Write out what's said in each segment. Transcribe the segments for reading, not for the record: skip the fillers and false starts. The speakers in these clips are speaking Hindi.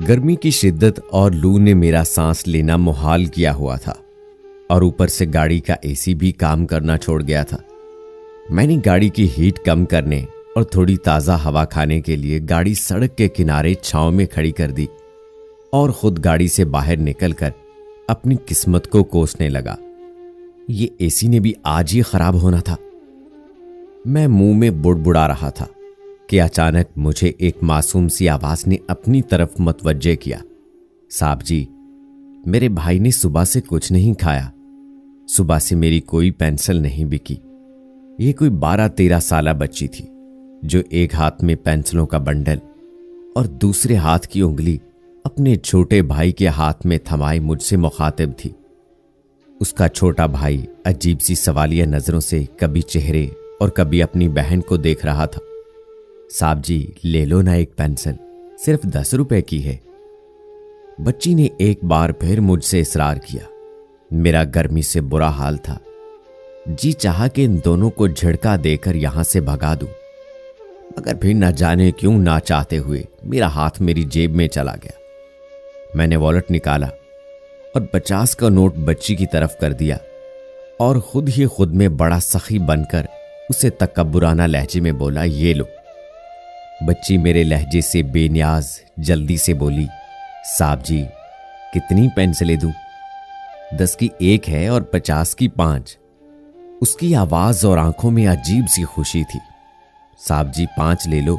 गर्मी की शिद्दत और लू ने मेरा सांस लेना मुहाल किया हुआ था और ऊपर से गाड़ी का एसी भी काम करना छोड़ गया था। मैंने गाड़ी की हीट कम करने और थोड़ी ताज़ा हवा खाने के लिए गाड़ी सड़क के किनारे छांव में खड़ी कर दी और खुद गाड़ी से बाहर निकलकर अपनी किस्मत को कोसने लगा। ये एसी ने भी आज ही खराब होना था। मैं मुंह में बुड़बुड़ा रहा था कि अचानक मुझे एक मासूम सी आवाज ने अपनी तरफ मतवज्जे किया। साहब जी, मेरे भाई ने सुबह से कुछ नहीं खाया। सुबह से मेरी कोई पेंसिल नहीं बिकी। ये कोई 12-13 साल बच्ची थी जो एक हाथ में पेंसिलों का बंडल और दूसरे हाथ की उंगली अपने छोटे भाई के हाथ में थमाए मुझसे मुखातिब थी। उसका छोटा भाई अजीब सी सवालिया नजरों से कभी चेहरे और कभी अपनी बहन को देख रहा था। साहब जी, ले लो ना एक पेंसिल, सिर्फ 10 रुपए की है। बच्ची ने एक बार फिर मुझसे इसरार किया। मेरा गर्मी से बुरा हाल था। जी चाहा कि इन दोनों को झिड़का देकर यहां से भगा दूं, मगर फिर न जाने क्यों ना चाहते हुए मेरा हाथ मेरी जेब में चला गया। मैंने वॉलेट निकाला और 50 का नोट बच्ची की तरफ कर दिया और खुद ही खुद में बड़ा सखी बनकर उसे तकब्बुराना लहजे में बोला, ये लो। बच्ची मेरे लहजे से बेनियाज जल्दी से बोली, साहब जी, कितनी पेंसिलें दूं? 10 की एक है और 50 की 5। उसकी आवाज और आंखों में अजीब सी खुशी थी। साहब जी, 5 ले लो,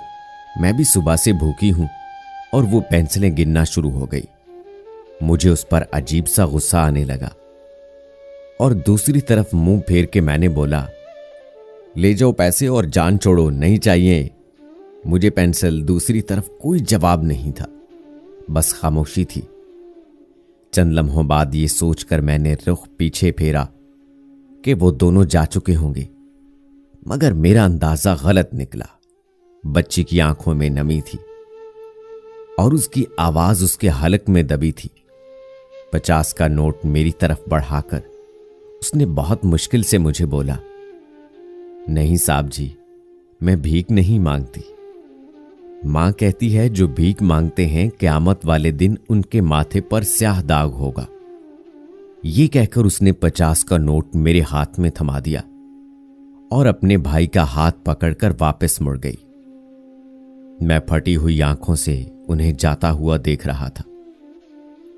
मैं भी सुबह से भूखी हूं। और वो पेंसिलें गिनना शुरू हो गई। मुझे उस पर अजीब सा गुस्सा आने लगा और दूसरी तरफ मुंह फेर के मैंने बोला, ले जाओ पैसे और जान छोड़ो, नहीं चाहिए मुझे पेंसिल। दूसरी तरफ कोई जवाब नहीं था, बस खामोशी थी। चंद लम्हों बाद ये सोचकर मैंने रुख पीछे फेरा कि वो दोनों जा चुके होंगे, मगर मेरा अंदाजा गलत निकला। बच्ची की आंखों में नमी थी और उसकी आवाज उसके हलक में दबी थी। 50 का नोट मेरी तरफ बढ़ाकर उसने बहुत मुश्किल से मुझे बोला, नहीं साहब जी, मैं भीख नहीं मांगती। मां कहती है जो भीख मांगते हैं क़यामत वाले दिन उनके माथे पर स्याह दाग होगा। ये कहकर उसने 50 का नोट मेरे हाथ में थमा दिया और अपने भाई का हाथ पकड़कर वापस मुड़ गई। मैं फटी हुई आंखों से उन्हें जाता हुआ देख रहा था।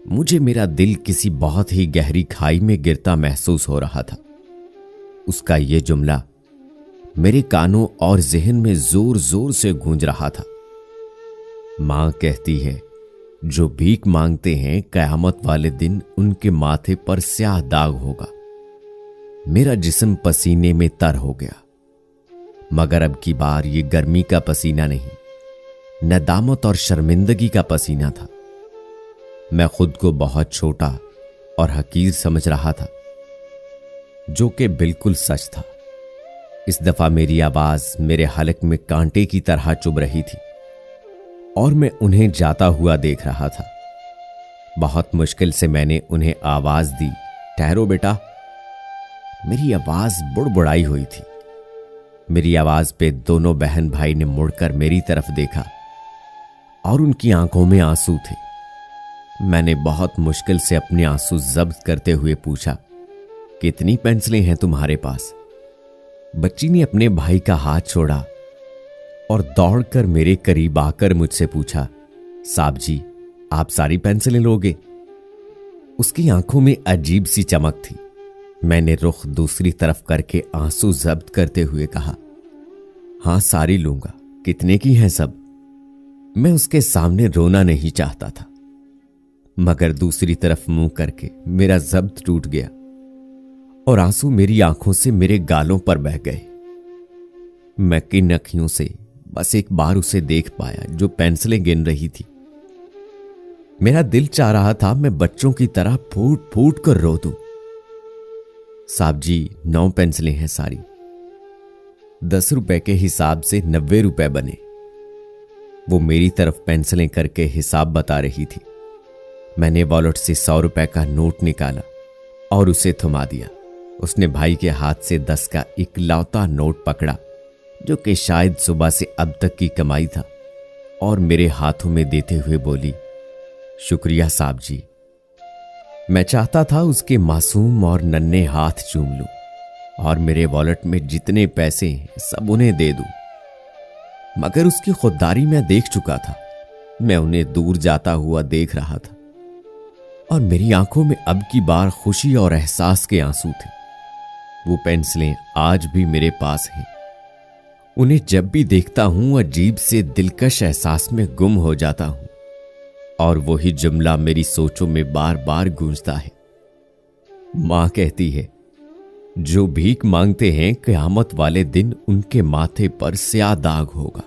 मुझे मेरा दिल किसी बहुत ही गहरी खाई में गिरता महसूस हो रहा था। उसका यह जुमला मेरे कानों और जहन में जोर जोर से गूंज रहा था। मां कहती है जो भीख मांगते हैं क़यामत वाले दिन उनके माथे पर स्याह दाग होगा। मेरा जिस्म पसीने में तर हो गया, मगर अब की बार ये गर्मी का पसीना नहीं, नदामत और शर्मिंदगी का पसीना था। मैं खुद को बहुत छोटा और हकीर समझ रहा था, जो कि बिल्कुल सच था। इस दफा मेरी आवाज मेरे हलक में कांटे की तरह चुभ रही थी और मैं उन्हें जाता हुआ देख रहा था। बहुत मुश्किल से मैंने उन्हें आवाज दी, ठहरो बेटा। मेरी आवाज बुड़बुड़ाई हुई थी। मेरी आवाज पे दोनों बहन भाई ने मुड़कर मेरी तरफ देखा और उनकी आंखों में आंसू थे। मैंने बहुत मुश्किल से अपने आंसू जब्त करते हुए पूछा, कितनी पेंसिलें हैं तुम्हारे पास? बच्ची ने अपने भाई का हाथ छोड़ा और दौड़कर मेरे करीब आकर मुझसे पूछा, साहब जी, आप सारी पेंसिलें लोगे? उसकी आंखों में अजीब सी चमक थी। मैंने रुख दूसरी तरफ करके आंसू जब्त करते हुए कहा, हां सारी लूंगा, कितने की हैं सब? मैं उसके सामने रोना नहीं चाहता था, मगर दूसरी तरफ मुंह करके मेरा जब्त टूट गया और आंसू मेरी आंखों से मेरे गालों पर बह गए। मैं किन अखियों से बस एक बार उसे देख पाया जो पेंसिलें गिन रही थी। मेरा दिल चाह रहा था मैं बच्चों की तरह फूट फूट कर रो दूं। साहब जी, 9 पेंसिलें हैं सारी। 10 रुपए के हिसाब से 90 रुपए बने। वो मेरी तरफ पेंसिलें करके हिसाब बता रही थी। मैंने वॉलेट से 100 रुपए का नोट निकाला और उसे थमा दिया। उसने भाई के हाथ से 10 का इकलौता नोट पकड़ा जो कि शायद सुबह से अब तक की कमाई था और मेरे हाथों में देते हुए बोली, शुक्रिया साहब जी। मैं चाहता था उसके मासूम और नन्हे हाथ चूम लूं और मेरे वॉलेट में जितने पैसे हैं सब उन्हें दे दूं, मगर उसकी खुददारी मैं देख चुका था। मैं उन्हें दूर जाता हुआ देख रहा था और मेरी आंखों में अब की बार खुशी और एहसास के आंसू थे। वो पेंसिलें आज भी मेरे पास हैं। उन्हें जब भी देखता हूं अजीब से दिलकश एहसास में गुम हो जाता हूं और वही जुमला मेरी सोचों में बार बार गूंजता है। मां कहती है, जो भीख मांगते हैं क़यामत वाले दिन उनके माथे पर स्याह दाग होगा।